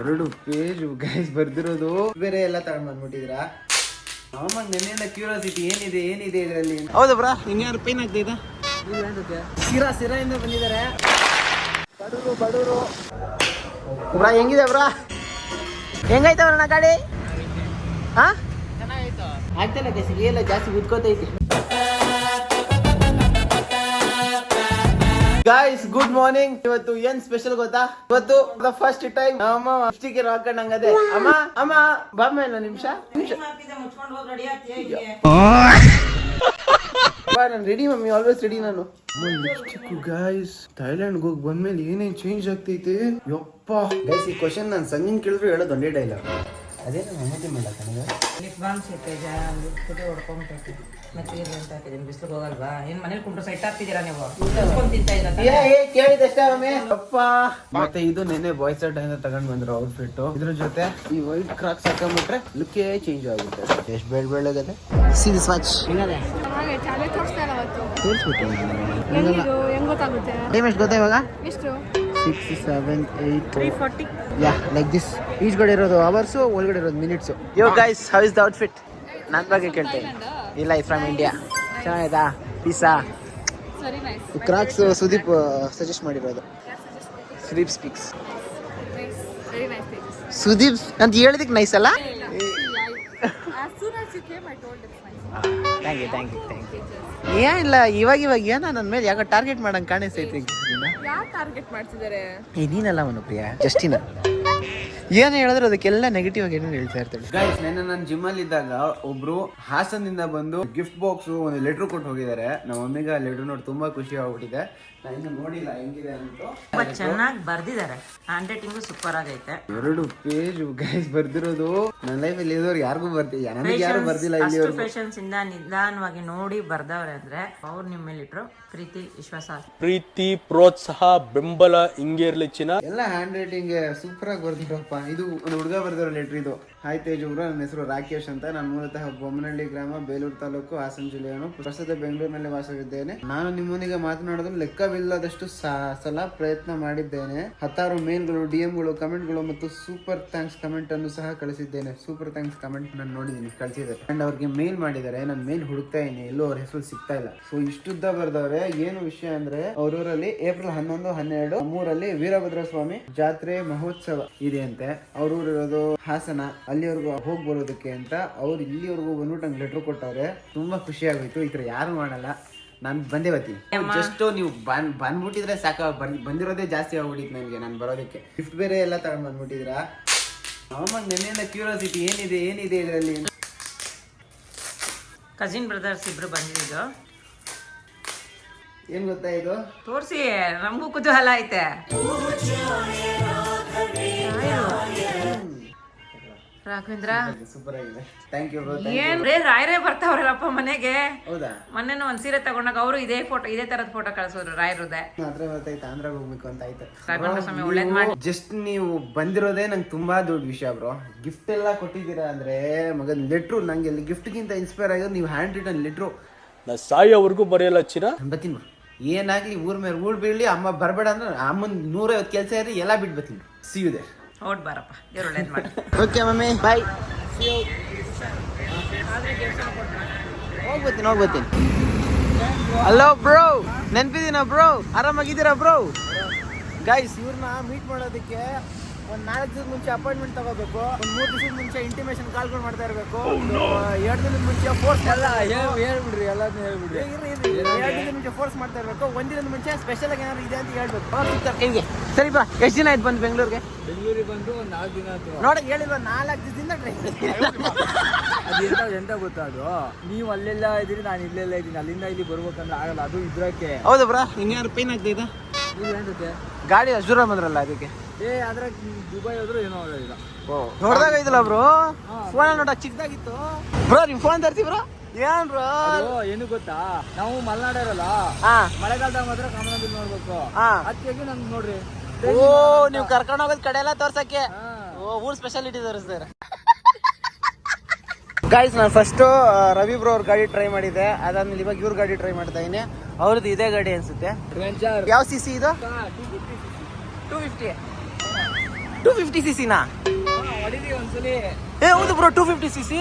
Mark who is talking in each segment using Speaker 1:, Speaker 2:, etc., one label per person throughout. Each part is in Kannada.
Speaker 1: 2 ಪೇಜ್ ಗೈಸ್ ಬರ್ದಿರೋದು ಬೇರೆ ಎಲ್ಲ ತಗೊಂಡ್ ಬಂದ್ಬಿಟ್ಟಿದ್ರಾ? ಅಮ್ಮ ನೆನ್ನೆಲ್ಲ ಕ್ಯೂರಿಯಾಸಿಟಿ ಏನಿದೆ ಇದರಲ್ಲಿ. ಹೌದಾ ಬ್ರಾ, ಇನ್ಯಾರು ಪೈನ್ ಆಗ್ತಿದೆ? ಸಿರಾಯಿಂದ ಬಂದಿದ್ದಾರೆ ಬಡೂರು. ಬ್ರಾ ಹೆಂಗಿದೆ ಬ್ರಾ? ಹೆಂಗೈತವ್ರಣ್ಣ ಗಾಡಿ? ಹಾ ಚೆನ್ನಾಗೈತು. ಆಗ್ತಿಲ್ಲ ಗೈಸ್, ಎಲ್ಲ ಜಾಸ್ತಿ ಉದ್ಕೋತೈತಿ. Guys good morning. ಇವತ್ತು ಏನ್ ಸ್ಪೆಷಲ್ ಗೊತ್ತಾ? ಇವತ್ತು ಫಸ್ಟ್ ಟೈಮ್ ಅಮ್ಮ ಲಿಪ್ಸ್ಟಿಕ್ ಹಾಕೊಂಡಂಗದೆ. ಅಮ್ಮ ಬಾಮ್ಮ ಇಲ್ಲ ನಿಮಿಷ ನಾನು ರೆಡಿ ಮಮ್ಮಿ, ಆಲ್ವೇಸ್ ರೆಡಿ ನಾನು. ಲಿಪ್ಸ್ಟಿಕ್ ಗಾಯ್ಸ್ ಥೈಲ್ಯಾಂಡ್ ಹೋಗಿ ಬಂದ್ಮೇಲೆ ಏನೇನ್ ಚೇಂಜ್ ಆಗ್ತೈತೆ ಯಪ್ಪ. ಗೈಸ್ ಈ ಕ್ವಶನ್ ನಾನು ಸಂಗಿನ್ ಕೇಳಿದ್ರು ಹೇಳೋದು ಒಂದೇ ಡೈಲಾಗ್. ಅದೇ ನಮ್ಮ ಅಮ್ಮತಿ ಮಾಡಲ್ಲ ನನಗೆ
Speaker 2: ಲಿಪ್ ಬಾಮ್ ಸಿಗ್ತೈತೆ, ಕುಟಿ ಹೊಡ್ಕೊಂಡ್ಬಿಟ್ಟೈತಿ. ಮತ್ತೆ ಏನು ಅಂತ ಹಾಕಿದ್ದೀನಿ, ಬಿಸಿಲು ಹೋಗಲ್ವಾ? ಏನು ಮನೇಲಿ ಕುಂಡ್ರು ಸೈಟ್ ಹಾಕ್ತಿದ್ದೀರಾ ನೀವು? ತಿಂತಾ
Speaker 1: ಕೇಳಿದಷ್ಟೇ ಒಮ್ಮೆ ಅಪ್ಪ. ಮತ್ತೆ ಇದು ನೆನ್ನೆ ಬಾಯ್ಸ್ ಇಂದ ತಗೊಂಡ್ ಬಂದ್ರು ಔಟ್ಫಿಟ್. ಇದ್ರ ಜೊತೆ ಈ ವೈಟ್ ಕ್ರಾಕ್ಸ್ ಹಾಕೊಂಡ್ಬಿಟ್ರೆ ಲುಕ್ಕೇ ಚೇಂಜ್ ಆಗುತ್ತೆ. ಎಷ್ಟು ಬೆಳ್ಳಗದೆ ಸೀರಿಯಸ್ ವಾಚ್ ಹೆಂಗದೆ ತೋರಿಸ್ಬಿಟ್ಟು ಟೈಮ್ ಎಷ್ಟು ಗೊತ್ತಾ ಇವಾಗ? 6, 7, 8,
Speaker 2: 340.
Speaker 1: Yeah like this. ಈಚೆಗಡೆ ಇರೋದು ಅವರ್ಸು, ಒಳಗಡೆ ಇರೋದು minutes. Yo guys, how is the outfit? ನನ್ನ ಬಗ್ಗೆ ಕೇಳ್ತೇನೆ. ಇಲ್ಲ, ಐ ಫ್ರಮ್ ಇಂಡಿಯಾ. ಚೆನ್ನಾಗಿದಾ? ಪೀಸಾ ಕ್ರಾಕ್ಸ್ ಸುದೀಪ್ ಸಜೆಸ್ಟ್ ಮಾಡಿರೋದು. ಸುದೀಪ್ ಸ್ಪೀಕ್ಸ್. ಸುದೀಪ್ ಅಂತ ಹೇಳಿದಕ್ಕೆ ನೈಸ್ ಅಲ್ಲ? Thank you. ಏನಿಲ್ಲ, ಇವಾಗ ಏನ ನನ್ನ ಮೇಲೆ ಯಾಕೆ ಟಾರ್ಗೆಟ್ ಮಾಡಂಗೆ ಕಾಣಿಸ್ತೈತಿ. ನೀನಲ್ಲ ಅವನು ಪ್ರಿಯಾ, ಜಸ್ಟಿನ ಏನ್ ಹೇಳಿದ್ರೆ ಅದಕ್ಕೆಲ್ಲ ನೆಗೆಟಿವ್ ಆಗಿ ಏನೇನು ಹೇಳ್ತಾ ಇರ್ತಾಳೆ. ಗೈಸ್ ನೆನ್ನೆ ನಾನು ಜಿಮ್ ಅಲ್ಲಿ ಇದ್ದಾಗ ಒಬ್ರು ಹಾಸನದಿಂದ ಬಂದು ಗಿಫ್ಟ್ ಬಾಕ್ಸ್ ಒಂದು ಲೆಟರ್ ಕೊಟ್ಟು ಹೋಗಿದ್ದಾರೆ. ನಮ್ಮ ಮಮ್ಮಿಗೆ ಆ ಲೆಟರ್ ನೋಡಿ ತುಂಬಾ ಖುಷಿ ಆಗ್ಬಿಟ್ಟಿದೆ. ನಾನು ಇನ್ನು ನೋಡಿಲ್ಲ ಹೆಂಗಿದೆ ಅಂತ.
Speaker 2: ತುಂಬಾ ಚೆನ್ನಾಗಿ ಬರ್ದಿದ್ದಾರೆ, ಹ್ಯಾಂಡ್ ರೈಟಿಂಗು ಸೂಪರ್ ಆಗೈತೆ.
Speaker 1: 2 ಪೇಜ್ ಗೈಸ್ ಬರ್ದಿರೋದು. ನನ್ನ ಲೈಫಲ್ಲಿ ಇರೋರು ಯಾರಿಗೂ ಬರ್ತಿಲ್ಲ, ನನಗೆ ಯಾರು ಬರ್ದಿಲ್ಲ. ಇಲ್ಲಿ
Speaker 2: ಪೇಷನ್ಸ್ ಇಂದ ನಿಧಾನವಾಗಿ ನೋಡಿ ಬರ್ದವ್ರೆ ಅಂದ್ರೆ ಅವ್ರು ನಿಮ್ಮ ಮೇಲೆ ಇಟ್ರು ಪ್ರೀತಿ, ವಿಶ್ವಾಸ,
Speaker 3: ಪ್ರೀತಿ, ಪ್ರೋತ್ಸಾಹ, ಬೆಂಬಲ ಹಿಂಗೆ ಇರ್ಲಿ ಚಿನ್ನ.
Speaker 1: ಎಲ್ಲ ಹ್ಯಾಂಡ್ ರೈಟಿಂಗ್ ಸೂಪರ್ ಆಗಿ ಬರ್ದಿರಪ್ಪ. ಇದು ಒಂದು ಹುಡುಗ ಬರ್ದಿರೋ ಲೆಟರ್ ಇದು. ಹಾಯ್ ತೇಜ್ ಅವರು, ನನ್ನ ಹೆಸರು ರಾಕೇಶ್ ಅಂತ. ನಾನು ಮೂಲತಃ ಬೊಮ್ಮನಹಳ್ಳಿ ಗ್ರಾಮ, ಬೇಲೂರು ತಾಲೂಕು, ಹಾಸನ ಜಿಲ್ಲೆಯವನು. ಪ್ರಸ್ತುತ ಬೆಂಗಳೂರಿನಲ್ಲಿ ವಾಸವಿದ್ದೇನೆ. ನಾನು ನಿಮ್ಮೊಂದಿಗೆ ಮಾತನಾಡೋದು ಲೆಕ್ಕವಿಲ್ಲದಷ್ಟು ಸಲ ಪ್ರಯತ್ನ ಮಾಡಿದ್ದೇನೆ. 10 ಮೇಲ್ಗಳು, ಡಿಎಂಗಳು, ಕಮೆಂಟ್ಗಳು ಮತ್ತು ಸೂಪರ್ ಥ್ಯಾಂಕ್ಸ್ ಕಮೆಂಟ್ ಅನ್ನು ಸಹ ಕಳಿಸಿದ್ದೇನೆ. ಸೂಪರ್ ಥ್ಯಾಂಕ್ಸ್ ಕಮೆಂಟ್ ನಾನು ನೋಡಿದ್ದೀನಿ, ಕಳಿಸಿದ್ದಾರೆ. ಅಂಡ್ ಅವ್ರಿಗೆ ಮೇಲ್ ಮಾಡಿದ್ದಾರೆ. ನಾನು ಮೇಲ್ ಹುಡುಕ್ತಾ ಇದೀನಿ, ಎಲ್ಲೂ ಅವ್ರ ಹೆಸರು ಸಿಗ್ತಾ ಇಲ್ಲ. ಸೊ ಇಷ್ಟುದ್ದ ಬರ್ದವ್ರೆ. ಏನು ವಿಷಯ ಅಂದ್ರೆ ಅವರೂರಲ್ಲಿ ಏಪ್ರಿಲ್ 11, 12 ಮೂರಲ್ಲಿ ವೀರಭದ್ರ ಸ್ವಾಮಿ ಜಾತ್ರೆ ಮಹೋತ್ಸವ ಇದೆ ಅಂತೆ. ಅವ್ರೂರಿರೋದು ಹಾಸನ. ಅಲ್ಲಿವರೆಗೂ ಹೋಗಿ ಬರೋದಕ್ಕೆ ಅಂತ ಅವ್ರು ಇಲ್ಲಿವರೆಗೂ ಬಂದ್ಬಿಟ್ಟು ನಂಗೆ ಲೆಟರ್ ಕೊಟ್ಟವ್ರೆ. ತುಂಬಾ ಖುಷಿ ಆಗೋಯ್ತು. ಈ ತರ ಯಾರು ಮಾಡಲ್ಲ. ನಾನು ಬಂದೇ ಬರ್ತೀನಿ. ಜಸ್ಟ್ ನೀವು ಬಂದ್ಬಿಟ್ಟಿದ್ರೆ ಸಾಕ. ಬಂದಿರೋದೇ ಜಾಸ್ತಿ ಆಗ್ಬಿಟ್ಟಿತ್ತು ನನಗೆ ನಾನು ಬರೋದಕ್ಕೆ. ಗಿಫ್ಟ್ ಬೇರೆ ಎಲ್ಲ ತಗೊಂಡ್ ಬಂದ್ಬಿಟ್ಟಿದ್ರಾ? ಅಮ್ಮ ನೆನ್ನೆಲ್ಲ ಕ್ಯೂರಿಯಾಸಿಟಿ ಏನಿದೆ ಇದರಲ್ಲಿ.
Speaker 2: ಕಸಿನ್ ಬ್ರದರ್ಸ್ ಇಬ್ರು ಬಂದಿದ್ದು.
Speaker 1: ಏನ್ ಗೊತ್ತಾ ಇದು?
Speaker 2: ತೋರ್ಸಿ, ನಮಗೂ ಕುತೂಹಲ ಐತೆ. ರಾಘವೇಂದ್ರ
Speaker 1: ಸೂಪರ್ ಆಗಿದೆ. Thank you.
Speaker 2: ಏನ್ ರಾಯರೇ ಬರ್ತಾವ್ರಲ್ಲಪ್ಪ ಮನೆಗೆ.
Speaker 1: ಹೌದಾ?
Speaker 2: ಮೊನ್ನೆ ಒಂದ್ ಸೀರೆ ತಗೊಂಡಾಗ ಅವರು ಇದೇ ತರದ ಫೋಟೋ ಕಳ್ಸೋರು ರಾಯರದೇ.
Speaker 1: ಹತ್ರ ಗೊತ್ತಾಯ್ತು, ಆಂಧ್ರಾಗ ಹೋಗ್ಬೇಕು ಅಂತ ಆಯ್ತು.
Speaker 2: ರಾಘವೇಂದ್ರ ಸ್ವಾಮಿ ಒಳ್ಳೇದ್ ಮಾಡಿ.
Speaker 1: ಜಸ್ಟ್ ನೀವು ಬಂದಿರೋದೇ ನಂಗೆ ತುಂಬಾ ದೊಡ್ಡ ವಿಷಯ ಬ್ರೋ. ಗಿಫ್ಟ್ ಎಲ್ಲ ಕೊಟ್ಟಿದ್ದೀರಾ ಅಂದ್ರೆ ಮಗನ್ ಲೆಟ್ರು. ನಂಗೆ ಗಿಫ್ಟ್ಗಿಂತ ಇನ್ಸ್ಪೈರ್ ಆಗೋದು ನೀವು ಹ್ಯಾಂಡ್ ರಿಟನ್ ಲೆಟ್ರು.
Speaker 3: ನಾ ಸಾಯೋವರೆಗೂ ಬರೆಯಲ್ಲ ಚಿನ್ನ.
Speaker 1: ಬತ್ತೀನಿ ಬ್ರೋ. ಏನಾಗ್ಲಿ ಊರ್ ಮೇಲೆ ಊರ್ ಬೀಳ್ಲಿ, ಅಮ್ಮ ಬರಬೇಡ ಅಂದ್ರೆ ಅಮ್ಮನ್ 150 ಕೆಲಸ ಇರಿ, ಎಲ್ಲ ಬಿಟ್ಟು ಬರ್ತೀನಿ. C you there.
Speaker 2: ಹೊಡ್ ಬಾರಪ್ಪ, ದೇವ್ರು ಒಳ್ಳೇದ್ ಮಾಡಿ.
Speaker 1: Okay mummy, bye. ಹೋಗ್ಬತ್ತೀನಿ. ಹಲೋ ಬ್ರೋ, ನೆನ್ಪಿದೀನ ಬ್ರೋ? ಆರಾಮಾಗಿದ್ದೀರಾ ಬ್ರೋ? ಗೈಸ್ ಇವ್ರನ್ನ ಮೀಟ್ ಮಾಡೋದಕ್ಕೆ ಒಂದು 4 ದಿವಸದ ಮುಂಚೆ ಅಪಾಯಿಂಟ್ಮೆಂಟ್ ತಗೋಬೇಕು. ಒಂದು 3 ದಿವಸದ ಮುಂಚೆ ಇಂಟಿಮೇಷನ್ ಕಾಲ್ಗಳು ಮಾಡ್ತಾ ಇರಬೇಕು. 2 ದಿನದ ಮುಂಚೆ ಫೋರ್ಸ್ ಎಲ್ಲ ಹೇಳ್ಬಿಡ್ರಿ. 2 ದಿನದ ಮುಂಚೆ ಫೋರ್ಸ್ ಮಾಡ್ತಾ ಇರಬೇಕು. 1 ದಿನದ ಮುಂಚೆ ಸ್ಪೆಷಲ್ ಆಗಿ ಏನಾದ್ರು ಇದೆ ಅಂತ ಹೇಳ್ಬೇಕು. ಕೈಗೆ ಸರಿ ಬಾ. ಎಷ್ಟು ದಿನ ಆಯ್ತು ಬಂದು ಬೆಂಗಳೂರಿಗೆ ಬಂದು? 4 ದಿನ ಆಯ್ತು. ನೋಡಿ ಹೇಳಿಲ್ವ, 4 ದಿನದಿಂದ ಟ್ರೈನ್.
Speaker 4: ಎಂತ ಗೊತ್ತಾ, ಅದು ನೀವು ಅಲ್ಲೆಲ್ಲ ಇದ್ದೀರಿ, ನಾನು ಇಲ್ಲೆಲ್ಲ ಇದ್ದೀನಿ. ಅಲ್ಲಿಂದ ಇಲ್ಲಿ ಬರ್ಬೇಕಂದ್ರೆ ಆಗಲ್ಲ, ಅದು ಇದ್ರಕ್ಕೆ.
Speaker 1: ಹೌದಾ ಬ್ರಾ? ಇನ್ಯಾರು ಪೈನ್ ಆಗ್ತೈತಾ? ಗಾಡಿ ಅಜೂರ ಬಂದ್ರಲ್ಲ ಅದಕ್ಕೆ.
Speaker 4: ಆದ್ರೆ ದುಬೈ ಹೋದ್ರು ಏನೋ ಇಲ್ಲ.
Speaker 1: ದೊಡ್ಡದಾಗ ಐತಲ್ಲ ಬ್ರೋ. ಫೋನ್ ನೋಡಕ್ ಚಿಕ್ಕದಾಗಿತ್ತು ಬ್ರೋ. ನಿಮ್ ಫೋನ್ ತರ್ಸಿ ಬ್ರೋ. ಏನ್ ಬ್ರೋ
Speaker 4: ಏನು ಗೊತ್ತಾ, ನಾವು ಮಲೆನಾಡ ಇರಲ್ಲ, ಮಳೆಗಾಲದಾಗ ಮಾತ್ರ ಕಾಮನಬಿಲ್ ನೋಡ್ಬೇಕು. ಅದಕ್ಕೆ ನಂಗೆ ನೋಡ್ರಿ,
Speaker 1: ಓ ನೀವು ಕರ್ಕೊಂಡು ಹೋಗೋದ್ ಕಡೆ ಎಲ್ಲ ತೋರ್ಸಕ್ಕೆ. ಊರ್ ಸ್ಪೆಷಾಲಿಟಿ ತೋರಿಸ್ತಾರೆ. ಗೈಸ್ ನಾನು ಫಸ್ಟ್ ರವಿ ಬ್ರೋ ಅವ್ರ ಗಾಡಿ ಟ್ರೈ ಮಾಡಿದ್ದೆ. ಅದಾದ್ಮೇಲೆ ಇವಾಗ ಇವ್ರ ಗಾಡಿ ಟ್ರೈ ಮಾಡ್ತಾ ಇದೀನಿ. ಅವ್ರದ್ದು ಇದೇ ಗಾಡಿ ಅನ್ಸುತ್ತೆ. ಯಾವ CC ಇದು? 250.
Speaker 2: 250cc ನಾ?
Speaker 4: ಹೊಡಿರಿ ಒಂದ್ಸಲಿ.
Speaker 2: ಏ ಹೌದು ಬ್ರೋ 250cc.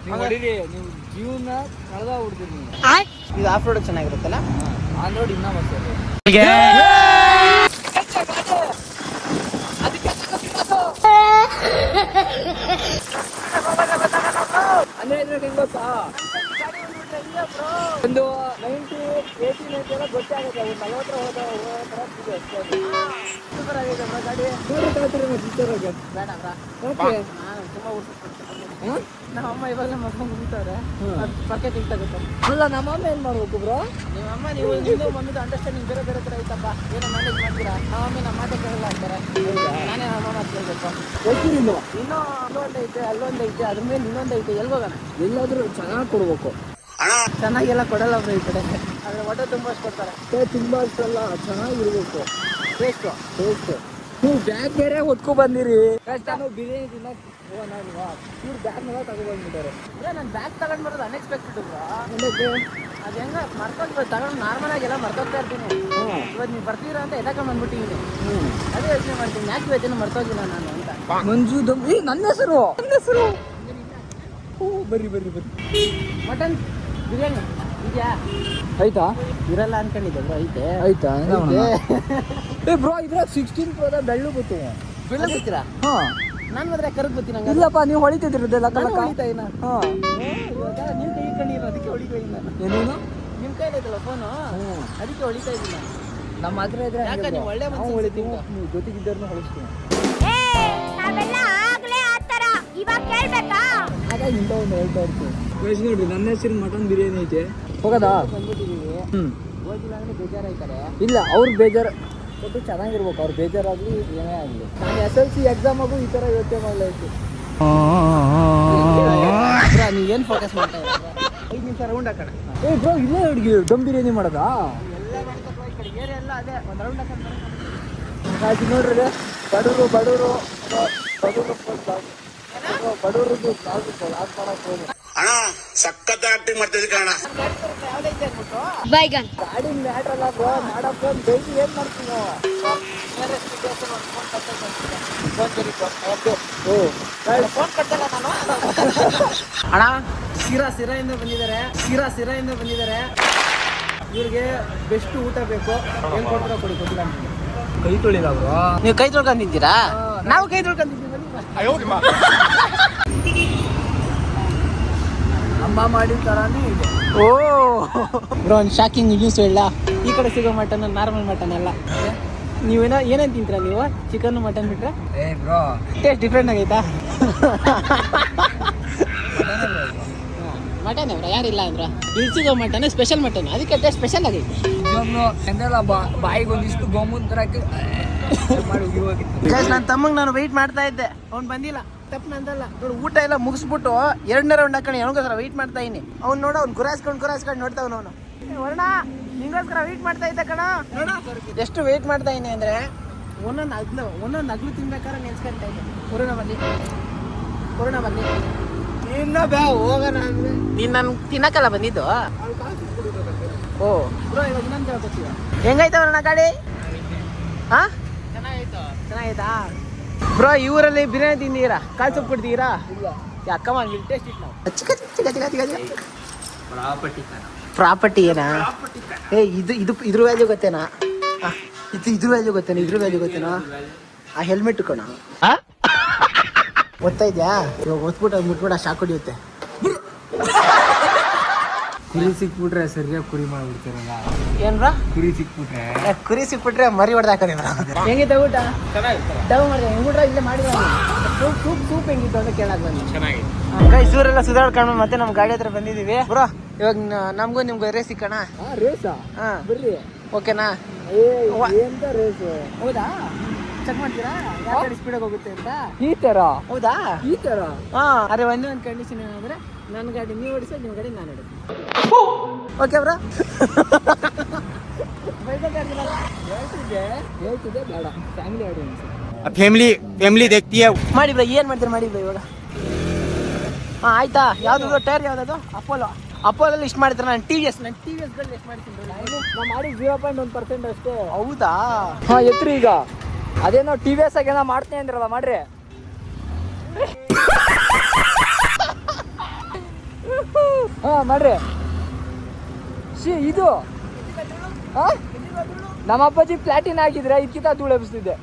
Speaker 4: ನೀವು ಹೊಡಿರಿ, ನೀವು ಜೀವನ ಕಳೆದ ಬಿಡ್ತೀರಿ ನೀವು.
Speaker 2: ಇದು ಆಫ್ ರೋಡ್ ಚೆನ್ನಾಗಿರುತ್ತಲ್ಲ.
Speaker 4: ಆನ್ ರೋಡ್ ಇನ್ನ ಮತ್ತೆ ಅಂದ್ರೆ ಹೆಂಗ್ ಗೊತ್ತಾ, ಒಂದು 90-80 ಎಲ್ಲ ಗೊತ್ತೇ ಆಗುತ್ತೆ. ಅವ್ರು 40 ಹೋದ ಸೂಪರ್ ಆಗಿದೆ ಬ್ರೋ ಗಾಡಿ.
Speaker 2: ನಮ್ಮ ಅಮ್ಮ ಇವಾಗ ನಮ್ಮ ಅಮ್ಮ ಮುಗಿತವ್ರೆ, ಪಕ್ಕ ತಿಂತಾಗುತ್ತೆ.
Speaker 4: ಅಲ್ಲ ನಮ್ಮ ಅಮ್ಮ ಏನ್ ಮಾಡ್ಬೇಕು ಬ್ರೋ?
Speaker 2: ನಿಮ್ಮ ಅಮ್ಮ ನಿಮ್ದು ಮಮ್ಮಿದು ಅಂಡರ್ಸ್ಟ್ಯಾಂಡಿಂಗ್ ಬೇರೆ ಬೇರೆ ಥರ ಐತಪ್ಪ. ಏನೋ ಮ್ಯಾನೇಜ್ ಮಾಡ್ತೀರಾ? ನಮ್ಮ ಮಮ್ಮಿ ನಮ್ಮ ಮಾತೇ ಕೇಳಲ್ಲ ಅಂತಾರೆ. ನಾನೇ ನಮ್ಮ ಅಮ್ಮ ಮಾತು ಕೇಳಬೇಕು.
Speaker 4: ಗೊತ್ತಿಲ್ಲ.
Speaker 2: ಇನ್ನೂ ಅಲ್ಲೊಂದು ಐತೆ, ಅಲ್ಲೊಂದು ಐತೆ, ಅದ್ರ ಮೇಲೆ ಇನ್ನೊಂದು ಐತೆ. ಎಲ್ಲಿ ಹೋಗೋಣ?
Speaker 4: ಎಲ್ಲಾದ್ರೂ ಚೆನ್ನಾಗಿ ಕೊಡ್ಬೇಕು.
Speaker 2: ಚೆನ್ನಾಗೆಲ್ಲ ಕೊಡಲ್ಲ ಬ್ರೋ ಈ ಕಡೆ. ಆದರೆ ಹೊಟ್ಟೆ ತುಂಬ ಅಷ್ಟು ಕೊಡ್ತಾರೆ.
Speaker 4: ತುಂಬಾ ಅಷ್ಟಲ್ಲ, ಚೆನ್ನಾಗಿರ್ಬೇಕು
Speaker 2: ಟೇಸ್ಟು.
Speaker 4: ನೀವು ಬ್ಯಾಗ್ ಬೇರೆ ಹೊತ್ಕೊ ಬಂದಿರಿ. ನಾನು ಬಿರಿಯಾನಿ ತಿನ್ನಕ್ ಹೋಗೋಣ ಅಲ್ವಾ, ಇವ್ರು ಬ್ಯಾಗ್ನೆಲ್ಲ ತಗೊಬಂದ್ಬಿಟ್ಟಾರೆ.
Speaker 2: ನಾನು ಬ್ಯಾಗ್ ತಗೊಂಡು ಬರೋದು ಅನ್ಎಕ್ಸ್ಪೆಕ್ಟೆಡ್ ಬ್ರೋ. ಅದು ಹೆಂಗ ಮರ್ತೋಗ್ಬೋದು, ತಗೊಂಡು ನಾರ್ಮಲ್ ಆಗಿ ಎಲ್ಲ ಮರ್ತೋಗ್ತಾ ಇರ್ತೀನಿ. ಇವತ್ತು ನೀವು ಬರ್ತೀರಾ ಅಂತ ಎದಕ್ಕೆ ಬಂದ್ಬಿಟ್ಟಿದ್ದೀನಿ. ಅದೇ ಯೋಚನೆ ಮಾಡ್ತೀನಿ, ಯಾಕೆ ಇವತ್ತೇನು ಮರ್ತೋಗಿಲ್ಲ ನಾನು ಅಂತ.
Speaker 4: ಮಂಜು ದಮ್, ನನ್ನ ಹೆಸರು ಬರ್ರಿ
Speaker 2: ಮಟನ್ ಬಿರಿಯಾನಿ ಇದೆಯಾ?
Speaker 4: ಆಯ್ತಾ?
Speaker 2: ಇರಲ್ಲ ಅನ್ಕೊಂಡಿದ್ದೆ ಬ್ರೋ. ಐತೆ.
Speaker 4: ಆಯ್ತಾ? ಏ ಬ್ರೋ, ಇದ್ರಾಗ 16 ಪ್ರೋದ ಬೆಳ್ಳು ಗೊತ್ತು.
Speaker 2: ಬೆಳ್ಳ ಗೊತ್ತೀರಾ?
Speaker 4: ಹಾ,
Speaker 2: ನಾನು ಮಾತ್ರ ಕರೆದು ಬರ್ತೀನಿ. ಹಂಗ
Speaker 4: ಇಲ್ಲಪ್ಪ, ನೀವು ಹೊಳಿತಿದ್ರಲ್ಲ
Speaker 2: ಹೊಡಿತಾ ಇಲ್ಲ.
Speaker 4: ಹಾ,
Speaker 2: ಇವಾಗ ನಿಮ್ಮ ಕೈ ಕಣ್ಣಿಲ್ಲ, ಅದಕ್ಕೆ ಹೊಡಿತಾ ಇಲ್ಲ.
Speaker 4: ಏನೇನು
Speaker 2: ನಿಮ್ಮ ಕೈಲಿ ಐತಲ್ಲ ಫೋನು, ಅದಕ್ಕೆ ಹೊಡಿತಾ ಇದ್ದೀನಿ.
Speaker 4: ನಮ್ಮ ಹತ್ರ ಇದ್ರೆ
Speaker 2: ಯಾಕೆ ನೀವು ಒಳ್ಳೆ ಮನ್ಸು
Speaker 4: ಹೊಳಿತೀವಿ, ನೀವು ಜೊತೆಗಿದ್ದವ್ರನ್ನ ಹೊಳಿಸ್ತೀವಿ. ಆಗ ಇಂಥ ಒಂದು ಹೇಳ್ತಾ ಇರ್ತೀವಿ. ನೋಡ್ರಿ, ನನ್ನ ಹೆಸರು ಮಟನ್ ಬಿರಿಯಾನಿ ಐತೆ. ಹೋಗೋದಾ?
Speaker 2: ಬಂದ್ಬಿಟ್ಟಿದ್ದೀವಿ. ಹೋಗಿಲ್ಲ ಅಂದ್ರೆ ಬೇಜಾರಾಯ್ತಾರೆ.
Speaker 4: ಇಲ್ಲ, ಅವ್ರು ಬೇಜಾರು ಒಟ್ಟು ಚೆನ್ನಾಗಿರ್ಬೇಕು. ಅವ್ರು ಬೇಜಾರಾಗಲಿ ಏನೇ ಆಗಲಿ. ನಾನು SLC ಎಕ್ಸಾಮ್ ಆಗು ಈ ಥರ ಯೋಚನೆ ಮಾಡಲಾಯ್ತು.
Speaker 2: ಬ್ರೋ ನೀವೇನು ಫೋಕಸ್ ಮಾಡ್ತಾ ಇದ್ದೀರಾ? 5 ನಿಮಿಷ ರೌಂಡ್ ಹಾಕೋಣ.
Speaker 4: ಏ ಬ್ರೋ, ಇಲ್ಲೇ ಹುಡುಗಿ ದಮ್ ಬಿರಿಯಾನಿ ಮಾಡೋದಾ?
Speaker 2: ಎಲ್ಲ ಮಾಡ್ಕೊಂಡು ಈ ಕಡೆ ಏರಿಯಾ ಎಲ್ಲ ಅದೇ ಒಂದು ರೌಂಡ್ ಹಾಕೊಂಡು
Speaker 4: ಆಯ್ತು ನೋಡ್ರಿ, ಬಡವರು
Speaker 5: ಅಣ್ಣ ಸಖತ್ ಆಕ್ಟಿಂಗ್ ಮಾಡ್ತಿದ್ದೆ ಕಣ.
Speaker 2: ಯಾವುದೈತೆ ಅಂದ್ಬಿಟ್ಟು
Speaker 6: ಬೈಗನ್
Speaker 4: ಗಾಡಿ ಮ್ಯಾಟ್ರಲ್ಲ ಬ್ರೋ, ಮಾಡಪ್ಪ ಡೈಲಿ ಏನು ಮಾಡ್ತೀವಿ ನಾವು?
Speaker 2: ಫೋನ್ ಕಟ್ಟಲ್ಲ ನಾನು. ಅಣ್ಣ ಸಿರಾಯಿಂದ ಬಂದಿದ್ದಾರೆ. ಇವ್ರಿಗೆ ಬೆಸ್ಟ್ ಊಟ ಬೇಕು. ಏನ್ ಕೊಡ್ತೀರಾ ಕೊಡಿ, ಗೊತ್ತಿಲ್ಲ ನಿಮಗೆ.
Speaker 4: ಕೈ ತೊಳಿಲ್ಲ ಬ್ರೋ.
Speaker 2: ನೀವು ಕೈ ತೊಳ್ಕೊಂಡಿದ್ದೀರಾ? ನಾವು ಕೈ ತೊಳ್ಕೊಂಡಿದ್ದೀವಿ.
Speaker 4: ಅಮ್ಮ ಮಾಡಿದ ಥರಾನೇ ಇದೆ.
Speaker 2: ಓ ಬ್ರೋ, ಒಂದು ಶಾಕಿಂಗ್ ನ್ಯೂಸ್ ಹೇಳ. ಈ ಕಡೆ ಸಿಗೋ ಮಟನ್ ನಾರ್ಮಲ್ ಮಟನ್ ಅಲ್ಲ. ನೀವೇನೋ ಏನೇನು ತಿಂತೀರಾ ನೀವು? ಚಿಕನ್ ಮಟನ್ ಬಿಟ್ರೆ
Speaker 4: ಏ ಬ್ರೋ,
Speaker 2: ಟೇಸ್ಟ್ ಡಿಫ್ರೆಂಟ್ ಆಗೈತಾ? ಮಟನ್ ಬ್ರೋ, ಯಾರಿಲ್ಲ ಅಂದ್ರ. ಇಲ್ಲಿ ಸಿಗೋ ಮಟನ್ ಸ್ಪೆಷಲ್ ಮಟನ್, ಅದಕ್ಕೆ ಟೇಸ್ಟ್ ಸ್ಪೆಷಲ್ ಆಗೈತಿ.
Speaker 4: ಎಂದಲ್ಲ ಬಾಯಿಗೆ ಒಂದಿಷ್ಟು ಗೋಮೂತ್ರ ಹಾಕಿ ಮಾಡಿ ಹೋಗಿತ್ತು.
Speaker 2: ನನ್ನ ತಮ್ಮಂಗೆ ನಾನು ವೆಯ್ಟ್ ಮಾಡ್ತಾ ಇದ್ದೆ, ಅವ್ನು ಬಂದಿಲ್ಲ. ತಪ್ಪು ನಂದಲ್ಲ ನೋಡಿ. ಊಟ ಎಲ್ಲ ಮುಗಿಸ್ಬಿಟ್ಟು 2ನೇ ರೌಂಡ್ ಹಾಕೊಂಡು ಅವನಿಗೋಸ್ಕರ ವೆಯ್ಟ್ ಮಾಡ್ತಾ ಇದ್ದೀನಿ. ಅವ್ನು ನೋಡು, ಅವ್ನು ಗುರಾಯಿಸ್ಕೊಂಡು ನೋಡ್ತಾವ್ ಅವನು. ವರ್ಣ ನಿಂಗೋಸ್ಕರ ವೆಯ್ಟ್ ಮಾಡ್ತಾ ಇದ್ದೆ ಕಣ. ಎಷ್ಟು ವೆಯ್ಟ್ ಮಾಡ್ತಾ ಇದ್ದೀನಿ ಅಂದರೆ ಒಂದೊಂದು ಅಗ್ಲು ತಿನ್ಬೇಕಾದ್ರೆ ನೆನ್ಸ್ಕೊಂತ ಇದ್ದೆ. ಕೊರೋನಾ ಬನ್ನಿ ಇನ್ನ ಬ್ಯಾ ಹೋಗೋಣ ಅಂದ್ರೆ ನೀನು ನಾನು ತಿನ್ನಕ್ಕಲ್ಲ ಬಂದಿದ್ದು. ಓ ಬ್ರೋ, ಇವಾಗ ಇನ್ನೊಂದು ಹೇಳ್ಕೊತೀವ. ಹೆಂಗೈತೆ ವರ್ಣ ಗಾಡಿ? ಹಾಂ, ಚೆನ್ನಾಗೈತಾ ಬ್ರೋ? ಈ ಊರಲ್ಲಿ ಬಿರಿಯಾನಿ ತಿಂದಿರಾ? ಕಾಳು ಸೊಪ್ಪು ಕೊಡ್ತೀರಾ? ಯಾಕಮ್ಮ ಟೇಸ್ಟ್ ಇಟ್ಟು ನಾವು ಪ್ರಾಪರ್ಟಿ ಏನಾ? ಏ ಇದ್ರ ವ್ಯಾಲ್ಯೂ ಗೊತ್ತೇನಾ? ಇದ್ರ ವ್ಯಾಲ್ಯೂ ಗೊತ್ತೇನಾ? ಆ ಹೆಲ್ಮೆಟ್ ಕಣ ಗೊತ್ತಾ ಇದೆಯಾ? ಇವಾಗ ಒತ್ಬಿಟ್ಟು ಮುಟ್ಬಿಟ್ಟು ಶಾಕ್ ಹೊಡಿಯುತ್ತೆ.
Speaker 4: ಕುರಿ ಸಿಕ್ಬಿಟ್ರೆ ಸರಿಯಾಗಿ ಕುರಿ ಮಾಡ್ಬಿಡ್ತಾರಲ್ಲ.
Speaker 2: ಏನ್ರ ಕುರಿ ಸಿಕ್ಬಿಟ್ರೆ ಮರಿ ಹೊಡೆದಾಕಿ. ಹೆಂಗಿತ್ತು ಊಟ? ಡವ್ ಮಾಡಿದೆ ಹೆಂಗ್ಬಿಟ್ರೆ ಇಲ್ಲೇ ಮಾಡಿದ. ಸೂಪ್ ಹೆಂಗಿತ್ತು ಅಂತ ಕೇಳಕ್ ಬಂದು. ಕೈ ಸೂರೆಲ್ಲ ಸುಧಾರ್ಕೊಂಡು ಮತ್ತೆ ನಮ್ಮ ಗಾಡಿ ಹತ್ರ ಬಂದಿದೀವಿ ಬ್ರೋ. ಇವಾಗ ನಮಗೂ ನಿಮ್ಗೂ ರೇಸ್ ಸಿಕ್ಕಣ.
Speaker 4: ರೇಸಾ?
Speaker 2: ಹಾ
Speaker 4: ಬರ್ರಿ.
Speaker 2: ಓಕೆನಾ?
Speaker 4: ಎಂತ ರೇಸು?
Speaker 2: ಹೌದಾ? ಚೆಕ್ ಮಾಡ್ತೀರಾ ಯಾವ ಗಾಡಿ ಸ್ಪೀಡಾಗಿ ಹೋಗುತ್ತೆ ಅಂತ?
Speaker 4: ಈ ತರ?
Speaker 2: ಹೌದಾ?
Speaker 4: ಈ ತರ?
Speaker 2: ಹಾ. ಅರೆ ಒಂದೇ ಒಂದು ಕಂಡೀಷನ್ ಏನಂದ್ರೆ, ನನ್ನ ಗಾಡಿ ನೀವು ಓಡಿಸೋ, ನಿಮ್ಮ ಗಾಡಿ ನಾನು ಓಡಿಸಿ. Okay bro.
Speaker 4: ಹೇಳ್ತಿದ್ದೆ ಬೇಡ, ಫ್ಯಾಮಿಲಿ ಆಡಿಯನ್ಸ್.
Speaker 1: ಫ್ಯಾಮಿಲಿ ದೇಖ್ತಿ
Speaker 2: ಮಾಡಿ ಬ್ರೋ. ಏನು ಮಾಡ್ತೀರಾ ಮಾಡಿ ಬ್ರೋ ಇವಾಗ? ಹಾಂ ಆಯ್ತಾ? ಯಾವ್ದು ಟೈರ್ ಯಾವ್ದು? ಅಪೋಲಲ್ಲಿ ಇಷ್ಟು ಮಾಡ್ತಾರೆ. ನಾನು ಟಿ ವಿ ಎಸ್ ಗಾಡಿ ಎಷ್ಟು ಮಾಡ್ತೀನಿ?
Speaker 4: ನಾವು ಮಾಡಿ 0.1% ಅಷ್ಟೇ.
Speaker 2: ಹೌದಾ?
Speaker 4: ಹಾ, ಎತ್ರಿ ಈಗ ಅದೇನೋ TVS ಏನೋ ಮಾಡ್ತೀನಿ ಅಂದ್ರಲ್ಲ, ಮಾಡ್ರಿ. ಹಾ ಮಾಡ್ರಿ. ಇದು ನಮ್ಮ ಅಪ್ಪಾಜಿ ಪ್ಲಾಟಿನ್ ಆಗಿದ್ರೆ ಇದಕ್ಕಿಂತ ಧೂಳು ಎಬ್ಸ್ತಿದ್ದೆ.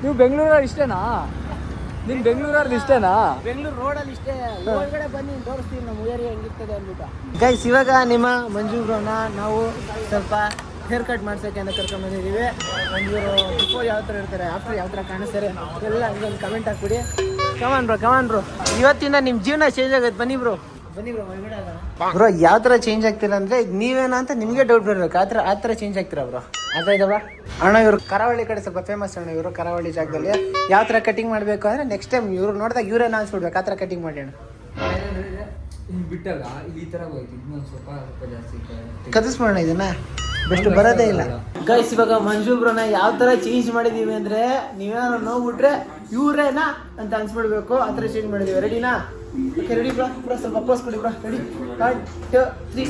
Speaker 4: ನೀವು ಬೆಂಗಳೂರಲ್ಲಿ ಇಷ್ಟೇನಾ? ನಿಮ್ ಬೆಂಗಳೂರಲ್ಲಿ ಇಷ್ಟೇನಾ?
Speaker 2: ಬೆಂಗಳೂರು ರೋಡಲ್ಲಿ ಇಷ್ಟೇ. ಒಳಗಡೆ ಬನ್ನಿ ತೋರಿಸ್ತೀವಿ ನಮ್ಮ ಏರಿಯಾ ಹೆಂಗಿರ್ತದೆ ಅಂದ್ಬಿಟ್ಟು. ಗೈಸ್, ಇವಾಗ ನಿಮ್ಮ ಮಂಜು ಬ್ರೋನ ನಾವು ಸ್ವಲ್ಪ ಹೇರ್ ಕಟ್ ಮಾಡ್ಸೋಕೆ ಅಂತ ಕರ್ಕೊಂಡ್ ಬಂದಿದ್ದೀವಿ. ಮಂಜೂರು ಬಿಫೋರ್ ಯಾವ ಥರ ಇರ್ತಾರೆ, ಆಫ್ಟರ್ ಯಾವ ಥರ ಕಾಣಿಸ್ತಾರೆ ಎಲ್ಲ ಹಂಗೊಂದು ಕಮೆಂಟ್ ಹಾಕ್ಬಿಡಿ. ಕಮಾನ್ ಬ್ರೋ ಇವತ್ತಿಂದ ನಿಮ್ಮ ಜೀವನ ಚೇಂಜ್ ಆಗುತ್ತೆ. ಬನ್ನಿ ಬ್ರೋ ಬ್ರೋ. ಯಾವ ಥರ ಚೇಂಜ್ ಆಗ್ತೀರಾ ಅಂದರೆ ನೀವೇನಾ ಅಂತ ನಿಮಗೆ ಡೌಟ್ ಬರಬೇಕು. ಆ ಥರ ಚೇಂಜ್ ಆಗ್ತೀರಾ ಬ್ರೋ. ಅದಾಯ್ತವ ಅಣ್ಣ. ಇವರು ಕರಾವಳಿ ಕಡೆ ಸ್ವಲ್ಪ ಫೇಮಸ್ ಅಣ್ಣ. ಇವರು ಕರಾವಳಿ ಜಾಗದಲ್ಲಿ ಯಾವ ಥರ ಕಟಿಂಗ್ ಮಾಡಬೇಕು ಅಂದರೆ ನೆಕ್ಸ್ಟ್ ಟೈಮ್ ಇವ್ರು ನೋಡಿದಾಗ ಇವರೇನ ಅನ್ಸ್ಬಿಡ್ಬೇಕು. ಆ ಥರ ಕಟಿಂಗ್ ಮಾಡಿ ಅಣ್ಣ.
Speaker 4: ಬಿಟ್ಟಾಗ ಈ ತರ ಹೋಯ್ತು. ಇನ್ನೊಂದು ಸ್ವಲ್ಪ ಜಾಸ್ತಿ
Speaker 2: ಕದಿಸ್ಬೋಣ ಇದನ್ನ. ಬೆಸ್ಟ್ ಬರೋದೇ ಇಲ್ಲ. ಗೈಸ್, ಇವಾಗ ಮಂಜು ಬ್ರೋನ ಯಾವ ಥರ ಚೇಂಜ್ ಮಾಡಿದ್ದೀವಿ ಅಂದರೆ ನೀವೇನೋ ನೋಡ್ಬಿಟ್ರೆ ಇವ್ರೇನಾ ಅಂತ ಅನ್ಸ್ಬಿಡ್ಬೇಕು. ಆ ಥರ ಚೇಂಜ್ ಮಾಡಿದ್ದೀವಿ. ರೆಡಿನಾ? Okay, ready bro. ಸ್ವಲ್ಪ ಪೋಸ್ ಕೊಡಿ ಬ್ರೋ. ರೆಡಿ, 1 2 3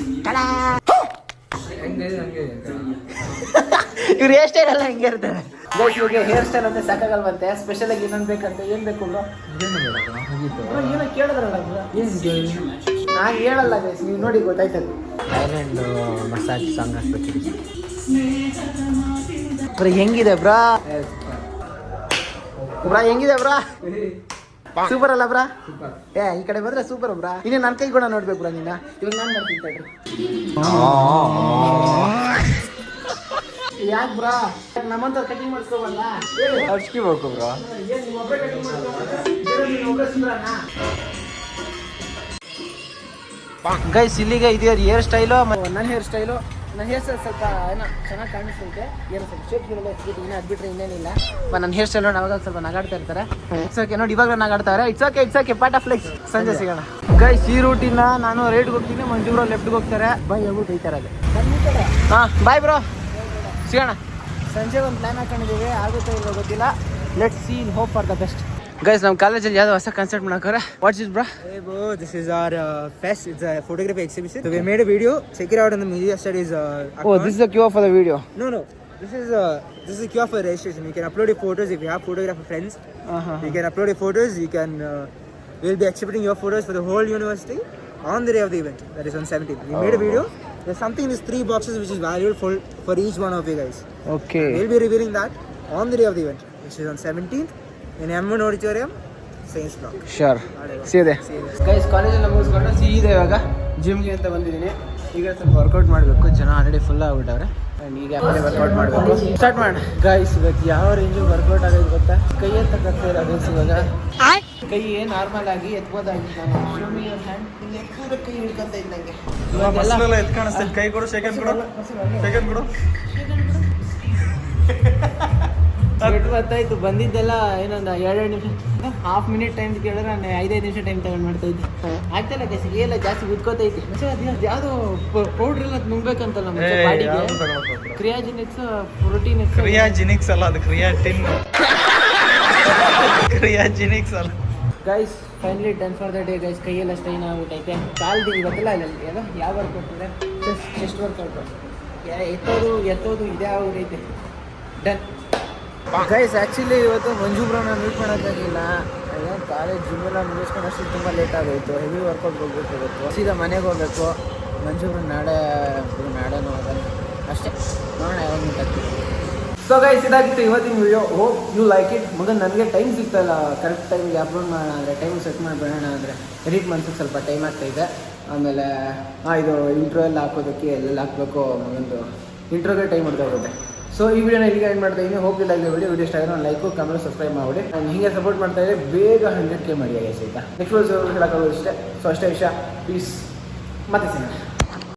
Speaker 2: ಇವ್ರು ಹೇರ್ ಸ್ಟೈಲ್ ಎಲ್ಲ ಹಿಂಗೆ ಇರ್ತಾರೆ. ಗೈಸ್, ಇವಾಗ ಹೇರ್ ಸ್ಟೈಲ್ ಅಂತ ಸಾಕಾಗಲ್ವಂತೆ. ಸ್ಪೆಷಲ್ ಆಗಿ ಇನ್ನೊಂದು ಬೇಕಂತ. ಏನು ಬೇಕು ಬ್ರೋ? ಏನೋ ಕೇಳಿದ್ರಲ್ಲ ಬ್ರೋ. ನಾನು ಹೇಳಲ್ಲ ಗೈಸ್, ನೀವು ನೋಡಿ ಗೊತ್ತಾಯ್ತದೆ. ಥೈಲ್ಯಾಂಡ್ ಮಸಾಜ್ ಸಾಂಗ್ ಹಾಕ್ಬೇಕು ಬ್ರೋ. ಹೆಂಗಿದೆ ಬ್ರಾ? ಹೆಂಗಿದೆ ಬ್ರಾ? ಸೂಪರ್ ಅಲ್ಲ ಬ್ರಾ? ಈ ಕಡೆ ಬಂದ್ರೆ ಸೂಪರ್ ಬ್ರಾ. ಇನ್ನು ನನ್ನ ಕೈ ಕೂಡ ನೋಡ್ಬೇಕು ಬ್ರಾ. ನೀನ ಇವಾಗ ನಾನು ಮಾಡ್ತೀನಿ. ಯಾಕೆ ಬ್ರಾ? ನಮ್ಮಂತ ಕಟಿಂಗ್ ಮಾಡಿಸ್ಕೋಬಲ್ಲ.
Speaker 4: ಹಚ್ಕಿಬೇಕು ಬ್ರೋ.
Speaker 2: ಗೈಸ್, ಇಲ್ಲಿಗೆ ಇದು ಹೇರ್ ಸ್ಟೈಲು. ನನ್ನ ಹೇರ್ ಸ್ಟೈಲು. ನನ್ನ ಹೇರ್ ಸ್ಟೈಲ್ ಸ್ವಲ್ಪ ಏನೋ ಚೆನ್ನಾಗಿ ಕಾಣಿಸ್ತೈತೆ. ಏನು ಸ್ವಲ್ಪ ಶೇಪ್ಗಳೆಲ್ಲ ಎತ್ಬಿಟ್ಟು ಇನ್ನೂ ಅದ್ಬಿಟ್ರೆ ಇನ್ನೇನಿಲ್ಲ. ನನ್ನ ಹೇರ್ ಸ್ಟೈಲ್ ನೋಡಿ ಅವಾಗ ಸ್ವಲ್ಪ ನಗಾಡ್ತಾ ಇರ್ತಾರೆ. ಇಟ್ಸ್ ಓಕೆ ನೋಡಿ, ಇವಾಗ ನಗಾಡ್ತಾರೆ. It's okay part of life. ಸಂಜೆ ಸಿಗೋಣ ಗೈಸ್. ಈ ರೂಟಿಂದ ನಾನು ರೈಟ್ಗೆ ಹೋಗ್ತೀನಿ, ಮಂಜು ಬ್ರೋ ಲೆಫ್ಟ್ಗೆ ಹೋಗ್ತಾರೆ. ಬಾಯ್ ಹೇಳ್ಬಿಟ್ಟು ಐತಾರೆ ಅದು. ಹಾಂ, ಬಾಯ್ ಬ್ರೋ, ಸಿಗೋಣ. ಸಂಜೆ ಒಂದು ಪ್ಲಾನ್ ಹಾಕೊಂಡಿದ್ದೀವಿ. ಆಗುತ್ತೋ ಇಲ್ಲೋ ಗೊತ್ತಿಲ್ಲ. Let's see, hope for the best. Guys, ನಮ್ಮ ಕಾಲೇಜಲ್ಲಿ ಯಾವುದೋ ಹೊಸ ಕಾನ್ಸೆಪ್ಟ್ ಮಾಡಕ್ಕಾರ. What's is bro?
Speaker 6: Hey bro, this is our fest. It's a photography exhibition. So we made a video. Check it out on the Media Studies account.
Speaker 2: Oh, this is the cue for the video.
Speaker 6: No. This is a cure for registration. You can upload your photos if you have photographer friends. You can upload your photos. You can we'll be accepting your photos for the whole university on the day of the event. That is on 17th. We made a video. There's something in these 3 boxes which is valuable for each one of you guys.
Speaker 2: Okay.
Speaker 6: We'll be revealing that on the day of the event, which is on 17th in M1 Auditorium, Saints Block.
Speaker 2: ಶೋರ್, ಸೀದೆ ಗೈಸ್. ಕಾಲೇಜೆಲ್ಲ ಮುಗಿಸ್ಕೊಂಡು ಸೀದೆ ಇವಾಗ ಜಿಮ್ಗೆ ಅಂತ ಬಂದಿದ್ದೀನಿ. ಈಗ ಸ್ವಲ್ಪ ವರ್ಕೌಟ್ ಮಾಡಬೇಕು. ಜನ ಆಲ್ರೆಡಿ ಫುಲ್ ಆಗ್ಬಿಟ್ಟವ್ರೆ. ಈಗ ವರ್ಕೌಟ್ ಮಾಡಬೇಕು. ಸ್ಟಾರ್ಟ್ ಮಾಡಿ ಗೈಸ್. ಇವತ್ತು ಯಾವ ರೇಂಜು ವರ್ಕೌಟ್ ಆಗೋದು ಗೊತ್ತಾ? ಕೈ ಎತ್ತಕ್ಕಾಗ್ತಾ ಇಲ್ಲ ಗೈಸ್. ಇವಾಗ ಕೈ ನಾರ್ಮಲ್ ಆಗಿ ಎತ್ಬೋದಾಗಿತ್ತು. ನಾನು ಶೋಮಿ ಅವ್ರ ಹ್ಯಾಂಡ್ ಇಲ್ಲಿ ಪೂರ ಕೈ ಹಿಡ್ಕೊಂತ ಇದ್ದಂಗೆ.
Speaker 6: ಕೈ ಕೊಡು, ಸೆಕೆಂಡ್ ಕೊಡು.
Speaker 2: ಗೊತ್ತಾಯ್ತು. ಬಂದಿದ್ದೆಲ್ಲ ಏನೊಂದು 2 ನಿಮಿಷ, ಹಾಫ್ ಮಿನಿಟ್ ಟೈಮ್ ಕೇಳಿದ್ರೆ ನಾನು 5 ನಿಮಿಷ ಟೈಮ್ ತಗೊಂಡು ಮಾಡ್ತಾ ಇದ್ದೆ. ಆಗ್ತಾಯಿಲ್ಲ ಗೈಸ್. ಎಲ್ಲ ಜಾಸ್ತಿ ಉದ್ಕೋತೈತಿ. ಯಾವುದು ಪೌಡ್ರ್ ಎಲ್ಲ ನುಂಗ್ಬೇಕಂತಲ್ಲ ಬಾಡಿಗೆ. ಕ್ರಿಯಾಜಿನಿಕ್ಸ್, ಪ್ರೋಟೀನಿಕ್ಸ್.
Speaker 6: ಕ್ರಿಯಾಜಿನಿಕ್ಸ್ ಅಲ್ಲ, ಅದು ಕ್ರಿಯಾಜಿನಿಕ್ಸ್ ಅಲ್ಲ
Speaker 2: guys. Finally done for the day guys. ಕೈಯೆಲ್ಲ ಸ್ಟೈನ್ ಆಗ್ಬಿಟ್ಟೈತೆ. ಕಾಲ್ದು ಇವತ್ತೆಲ್ಲ ಏನೋ ಯಾವ ವರ್ಕೌಟ್ ಇದೆ? Chest workout. ಎತ್ತೋದು ಇದೇ ಆಗೈತೆ. Done guys. ಆ್ಯಕ್ಚುಲಿ ಇವತ್ತು ಮಂಜು ಬ್ರೋನ ಮೀಟ್ ಮಾಡೋಕ್ಕಾಗಿಲ್ಲ. ಕಾಲೇಜ್ ಜಿಮ್ ಎಲ್ಲ ಮುಗಿಸ್ಕೊಂಡು ಅಷ್ಟು ತುಂಬ ಲೇಟ್ ಆಗೋಯ್ತು. ಹೆವಿ ವರ್ಕೌಟ್ ಹೋಗ್ಬೇಕು ಇವತ್ತು. ಸೀದಾ ಮನೆಗೆ ಹೋಗ್ಬೇಕು. ಮಂಜು ಬ್ರೋ ನಾಳೆನೂ ಆಗಲ್ಲ ಅಷ್ಟೇ. ನೋಡೋಣ ಯಾವಾಗ ಮೀಟ್ ಆಗ್ತೀವಿ. ಸೊ ಗೈಸ್, ಇದಾಗಿತ್ತು ಇವತ್ತಿನ video. Hope you like it. ಮಗನ್ ನನಗೆ ಟೈಮ್ ಸಿಗ್ತಾಯಿಲ್ಲ ಕರೆಕ್ಟ್ ಟೈಮಿಗೆ ಅಪ್ಲೋಡ್ ಮಾಡೋಣ ಅಂದರೆ, ಟೈಮ್ ಸೆಟ್ ಮಾಡಿಬಿಡೋಣ ಅಂದರೆ ಎಡಿಟ್ ಮಾಡ್ಸೋಕ್ಕೆ ಸ್ವಲ್ಪ ಟೈಮ್ ಆಗ್ತಾಯಿದೆ. ಆಮೇಲೆ ಇದು ಇಂಟ್ರೋ ಎಲ್ಲ ಹಾಕೋದಕ್ಕೆ ಎಲ್ಲೆಲ್ಲ ಹಾಕಬೇಕು. ಮಗಂದು ಇಂಟ್ರೋಗೆ ಟೈಮ್ ಹೊಡ್ಕೋಗುತ್ತೆ. ಸೊ ಈ ವಿಡಿಯೋನ ಇಲ್ಲಿಗೆ ಎಂಡ್ ಮಾಡ್ತಾ ಇದ್ದೀನಿ. ಹೋಪ್ ಇಲ್ಲ ವಿಡಿಯೋ ಇಷ್ಟ ಆಗಿರೋ ಲೈಕು, ಕಮೆಂಟ್, ಸಬ್ಸ್ಕ್ರೈಬ್ ಮಾಡಿ. ನಾನು ಹೀಗೆ ಸಪೋರ್ಟ್ ಮಾಡ್ತಾ ಇದ್ದೆ. ಬೇಗ 100K ಮಾಡಿ ಗೈಸ್ ಆಯಿತಾ. ನೆಕ್ಸ್ಟ್ ಹೇಳೋಕ್ಕಾಗೋದು ಇಷ್ಟೇ. ಸೊ ಅಷ್ಟೇ ವಿಷಯ. ಪೀಸ್. ಮತ್ತೆ ಸಿಗೋಣ.